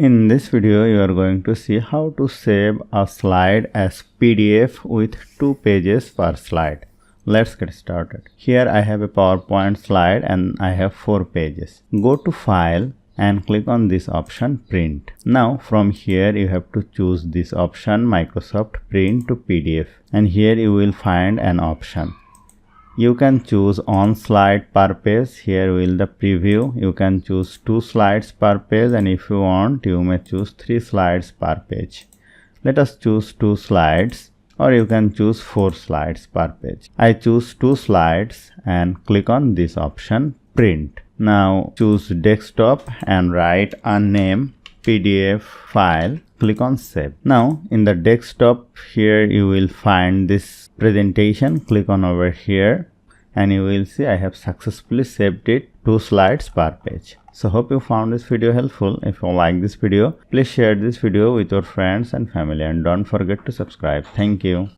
In this video, you are going to see how to save a slide as PDF with 2 pages per slide. Let's get started. Here I have a PowerPoint slide and I have 4 pages. Go to File and click on this option Print. Now from here you have to choose this option Microsoft Print to PDF, and here you will find an option. You can choose on slide per page. Here will the preview. You can choose 2 slides per page, and if you want you may choose 3 slides per page. Let us choose 2 slides, or you can choose 4 slides per page. I choose 2 slides and click on this option Print. Now choose desktop and write a name PDF file. Click on Save. Now in the desktop, here you will find this presentation. Click on over here and you will see I have successfully saved it 2 slides per page. So hope you found this video helpful. If you like this video, please share this video with your friends and family, and don't forget to subscribe. Thank you.